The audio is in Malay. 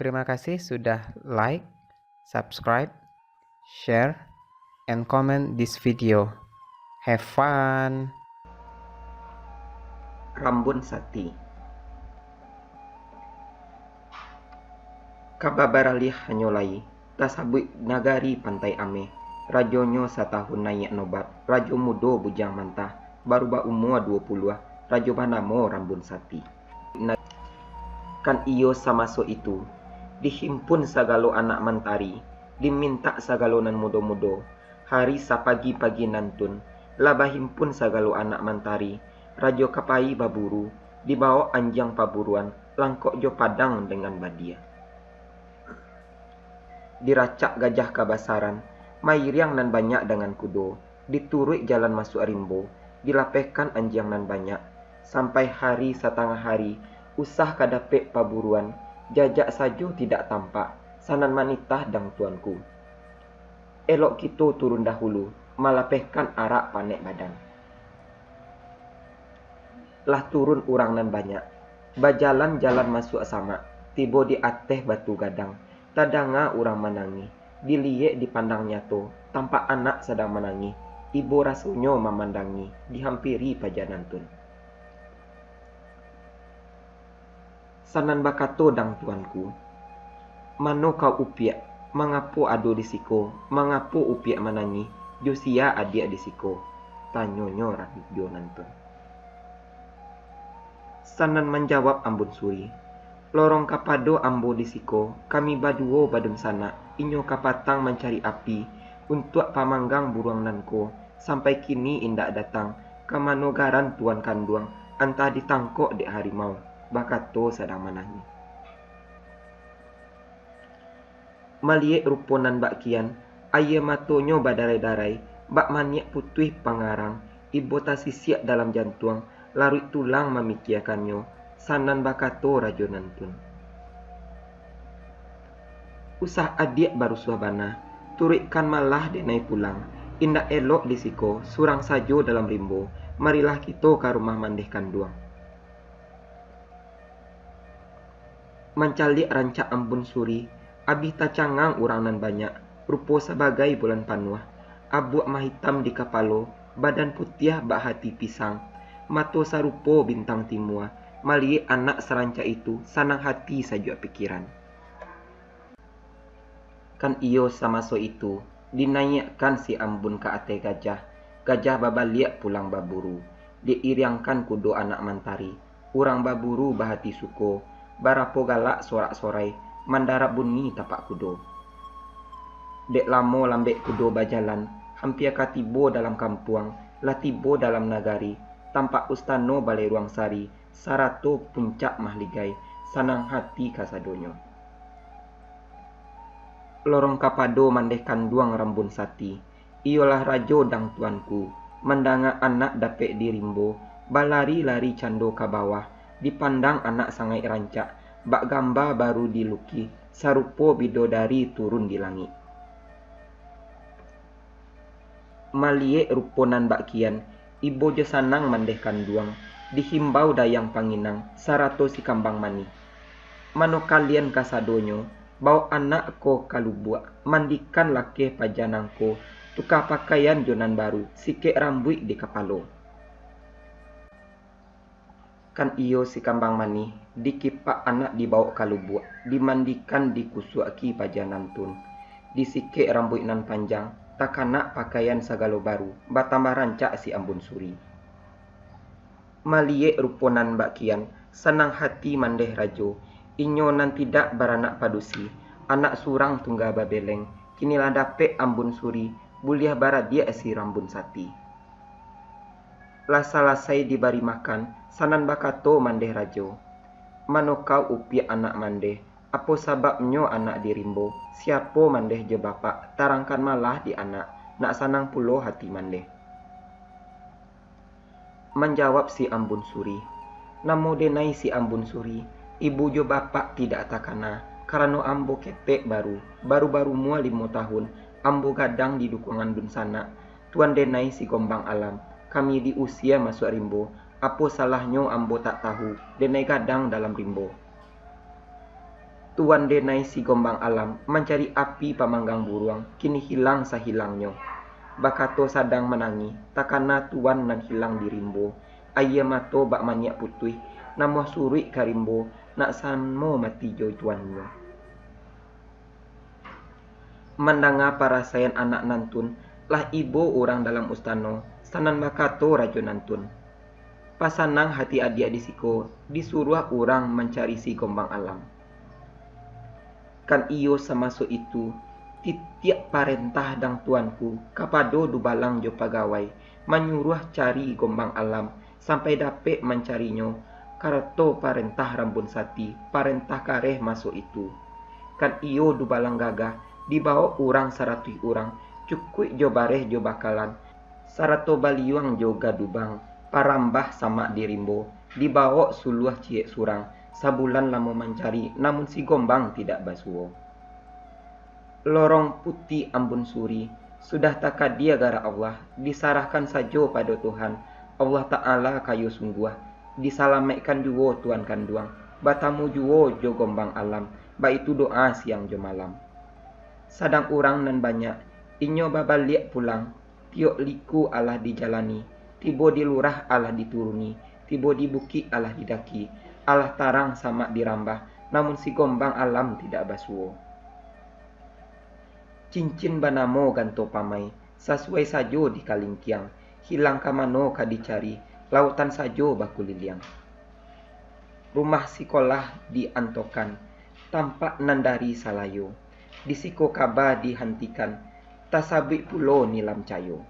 Terima kasih sudah like, subscribe, share, and comment this video. Have fun! Rambun Sati. Kababaralih hanyolai, tasabui nagari pantai ame. Rajonyo satahun naik nobat, rajo mudo bujang mantah, baru ba umur 20, rajo banamo Rambun Sati. Kan iyo samaso itu, dihimpun sagalo anak mantari, diminta sagalonan mudo-mudo, hari sapagi-pagi nantun, labah himpun sagalo anak mantari, rajo kapai baburu, dibawa anjang paburuan, langkok jo padang dengan badia. Diracak gajah kabasaran, mairiang nan banyak dengan kudo, diturut jalan masuk rimbo, dilapehkan anjang nan banyak, sampai hari setengah hari, usah kadapek paburuan, jajak sajo tidak tampak, sanan manitah dang tuanku. Elok kita turun dahulu, malapehkan arak panek badan. Lah turun urang nan banyak, bajalan-jalan masuk sama, tiba di ateh batu gadang, tadanga urang menangi, diliek dipandang nyato, tampak anak sedang menangi, ibu rasunyo memandangi, dihampiri pajanan tun. Sanan bakato dang tuanku, mano kau upiak, mengapo ado disiko, mengapo upiak menangi, Josia adik disiko, tanyonyo radio nantun. Sanan menjawab Ambon Suri, lorong kapado ambo disiko, kami baduo badem sana, inyo kapatang mencari api, untuk pamanggang buruang nanko, sampai kini indak datang, kamanogaran tuan kanduang, antah ditangkok dek harimau, bakato sedang menangi. Maliek ruponan bak kian, aye matonyo badarai-darai, bak maniak putih pangarang, ibu tasisiak dalam jantuang, larut tulang memikirkannya, sanan bakato rajo nantun. Usah adik baru suabana, turikkan malah denai pulang, indak elok disiko, surang sajo dalam rimbo, marilah kita ke rumah mandeh kanduang. Mencalik rancak Ambon Suri, abih tacangang urang nan banyak, rupo sebagai bulan panuah, abuak mahitam di kapalo, badan putih bak hati pisang, mato sarupo bintang timua, maliek anak seranca itu, sanang hati saja pikiran. Kan iyo samaso itu, dinaikkan si Ambon ke ate gajah, gajah babaliak pulang baburu, diiriangkan kudo anak mantari, urang baburu bahati suko, barapo galak sorak-sorai, mandara bunyi tapak kudo. Dek lamo lambek kudo bajalan, hampir katibo dalam kampuang, latibo dalam nagari, tampak ustano balai ruang sari, sarato puncak mahligai, sanang hati kasadonyo. Lorong kapado mandeh kanduang Rambun Sati, iolah rajo dang tuanku, mendanga anak dapek di rimbo, balari-lari cando ke bawah, dipandang anak sangai rancak, bak gambar baru diluki, sarupo bidodari turun di langit. Maliek ruponan bak kian, ibo je sanang mandeh kanduang, dihimbau dayang panginang, sarato si kambang mani. Mano kalian kasadonyo, bau anak ko kalubuak, mandikan lake pajanangko, tukar pakaian jonan baru, sikek rambut di kapalo. Kan iyo si kambang mani, dikipak anak dibawa kalubuak, dimandikan dikusuaki pajanan tun, disikek rambut nan panjang, takanak pakaian sagalo baru, batambah rancak si Ambon Suri. Maliek ruponan bakian, senang hati mandeh rajo, inyo nan tidak beranak padusi, anak surang tunggal babeleng, kinilah dapek Ambon Suri, buliah barat dia si Rambun Sati. Lasa-lasai dibari makan, sanan bakato mandeh rajo, mano kau upiak anak mandeh, apa sababnyo anak dirimbo, siapo mandeh je bapak, tarangkan malah di anak, nak sanang pulo hati mandeh. Menjawab si Ambon Suri, namo denai si Ambon Suri, ibu jo bapak tidak takana, karena ambo ketek baru mua 5 tahun, ambo gadang di dukungan dun sana, tuan denai si gombang alam, kami di usia masuk rimbo, apa salahnya ambo tak tahu, denai gadang dalam rimbo. Tuan denai si gombang alam mencari api pamanggang buruang, kini hilang sahilangnya. Bakato sadang menangi, takana tuan nan hilang di rimbo. Ayah mato bak manyak putih, namuh surui karimbo, nak sanmo mati jo tuannya. Mendanga parasayan anak nantun, lah ibu orang dalam ustano, sanan bakato rajo nantun. Pasanang hati adik disiko, disuruh orang mencari si gombang alam. Kan iyo semasuk itu, titiak parentah dang tuanku, kapado dubalang jo pegawai, menyuruh cari gombang alam, sampai dapet mencarinya, karto parentah rambun sati, parentah kareh masuk itu. Kan iyo dubalang gagah, dibawa orang 100 orang, cukup jo bareh jo bakalan, sarato baliuang jo gadubang, parambah sama dirimbo, dibawa suluah ciek surang, sabulan lama mencari, namun si gombang tidak basuo. Lorong putih ambun suri, sudah takadia gara Allah, disarahkan saja pada Tuhan, Allah Ta'ala kayu sungguh, disalamekan juo Tuan kanduang, batamu juo jo gombang alam, ba itu doa siang jo malam. Sadang orang nan banyak, inyo babalik pulang, tiok liku Allah dijalani, tibo di lurah Allah dituruni, tibo di bukit Allah didaki, Allah tarang sama dirambah, namun si gombang alam tidak basuo. Cincin banamo ganto pamai, sesuai sajo di kalingkiang, hilang kamano kadicari, lautan sajo baku liliang. Rumah sekolah diantokan, tampak nandari salayo, disiko kaba dihentikan, tasabik pulo nilam cayo.